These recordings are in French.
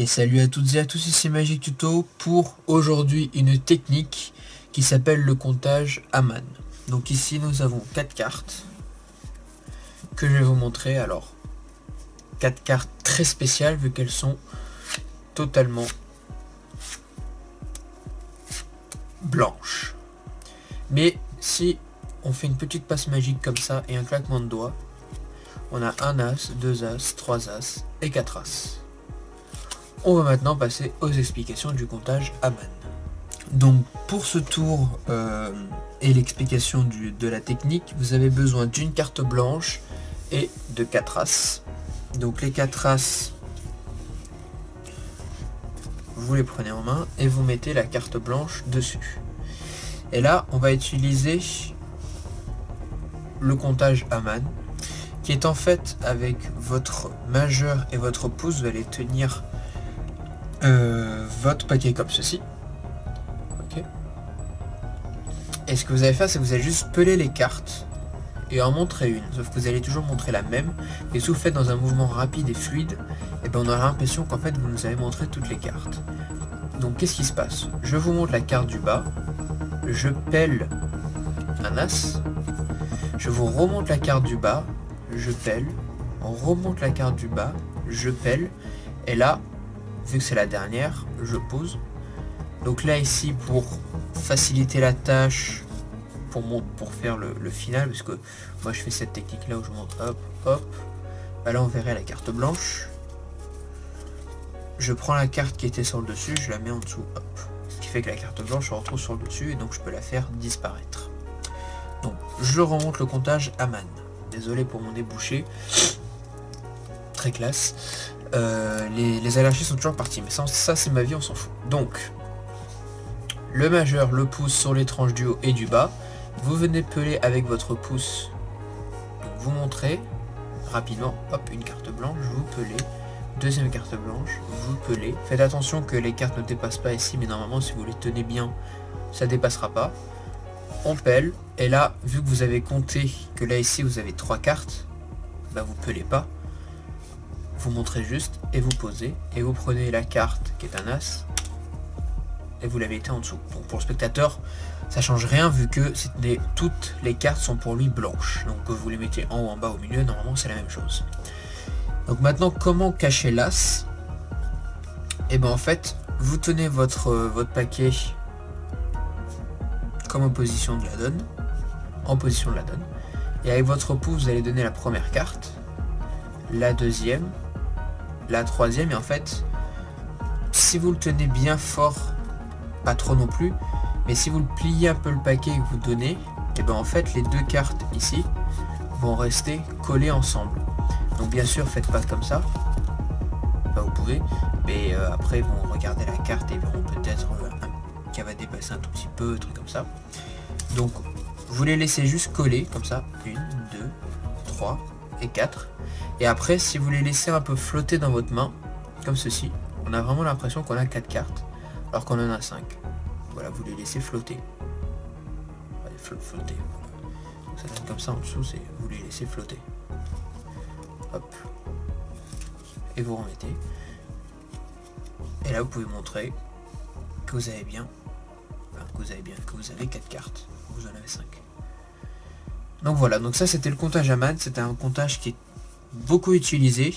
Et salut à toutes et à tous, ici Magic Tuto pour aujourd'hui une technique qui s'appelle le comptage Hamann. Donc ici nous avons 4 cartes que je vais vous montrer. Alors 4 cartes très spéciales vu qu'elles sont totalement blanches. Mais si on fait une petite passe magique comme ça et un claquement de doigts, on a un As, 2 As, 3 As et 4 As. On va maintenant passer aux explications du comptage Hamann. Donc pour ce tour et l'explication de la technique, vous avez besoin d'une carte blanche et de 4 As. Donc les 4 As, vous les prenez en main et vous mettez la carte blanche dessus. Et là, on va utiliser le comptage Hamann, qui est en fait avec votre majeur et votre pouce, vous allez tenir votre paquet comme ceci. Ok. Et ce que vous allez faire, c'est que vous allez juste peler les cartes et en montrer une. Sauf que vous allez toujours montrer la même. Et si vous faites dans un mouvement rapide et fluide, et ben on aura l'impression qu'en fait vous nous avez montré toutes les cartes. Donc qu'est-ce qui se passe? Je vous montre la carte du bas. Je pèle un As. Je vous remonte la carte du bas. Je pèle. On remonte la carte du bas. Je pèle. Et là, vu que c'est la dernière, je pose. Donc là ici, pour faciliter la tâche, pour faire le final, parce que moi je fais cette technique là où je monte hop hop, bah là on verrait la carte blanche. Je prends la carte qui était sur le dessus, je la mets en dessous, hop. Ce qui fait que la carte blanche se retrouve sur le dessus et donc je peux la faire disparaître. Donc je remonte le comptage Hamann. Désolé pour mon débouché. Très classe. Les allergies sont toujours partis, mais ça c'est ma vie, on s'en fout. Donc le majeur, le pouce sur les tranches du haut et du bas, vous venez peler avec votre pouce. Donc vous montrez rapidement, hop, une carte blanche, vous pelez, deuxième carte blanche, vous pelez. Faites attention que les cartes ne dépassent pas ici, mais normalement si vous les tenez bien, ça dépassera pas. On pèle, et là, vu que vous avez compté que là ici vous avez 3 cartes, bah vous pelez pas. Vous montrez juste et vous posez et vous prenez la carte qui est un As et vous la mettez en dessous. Donc pour le spectateur, ça change rien vu que toutes les cartes sont pour lui blanches. Donc que vous les mettez en haut, en bas, au milieu, normalement c'est la même chose. Donc maintenant, comment cacher l'As? Et ben en fait, vous tenez votre paquet comme en position de la donne, et avec votre pouce vous allez donner la première carte, la deuxième, la troisième, et en fait si vous le tenez bien fort, pas trop non plus, mais si vous le pliez un peu le paquet et que vous donnez, et ben en fait les deux cartes ici vont rester collées ensemble. Donc bien sûr faites pas comme ça, enfin, vous pouvez, mais après ils vont regarder la carte et ils verront peut-être qu'elle va dépasser un tout petit peu, un truc comme ça. Donc vous les laissez juste coller comme ça, 1, 2, 3 et 4. Et après, si vous les laissez un peu flotter dans votre main, comme ceci, on a vraiment l'impression qu'on a 4 cartes, alors qu'on en a 5. Voilà, vous les laissez flotter. Allez, flotter. Donc ça donne comme ça en dessous, c'est vous les laissez flotter. Hop. Et vous remettez. Et là, vous pouvez montrer que vous avez bien, que vous avez 4 cartes. Vous en avez 5. Donc voilà, donc ça c'était le comptage Hamann, c'était un comptage qui est beaucoup utilisé.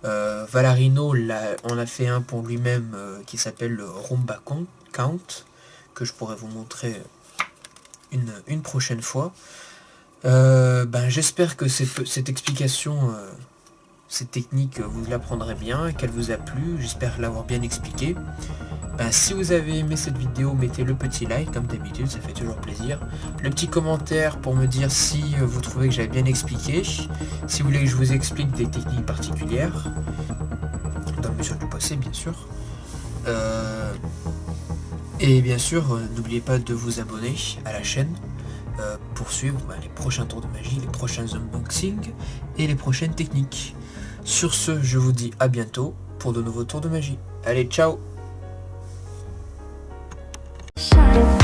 Valarino, on a fait un pour lui-même qui s'appelle le Rumba Count, que je pourrais vous montrer une prochaine fois. J'espère que cette explication, cette technique, vous l'apprendrez bien, qu'elle vous a plu, j'espère l'avoir bien expliqué. Si vous avez aimé cette vidéo, mettez le petit like comme d'habitude, ça fait toujours plaisir. Le petit commentaire pour me dire si vous trouvez que j'avais bien expliqué. Si vous voulez que je vous explique des techniques particulières, dans le mesure du possible bien sûr. Et bien sûr, n'oubliez pas de vous abonner à la chaîne pour suivre les prochains tours de magie, les prochains unboxings et les prochaines techniques. Sur ce, je vous dis à bientôt pour de nouveaux tours de magie. Allez, ciao! Shine.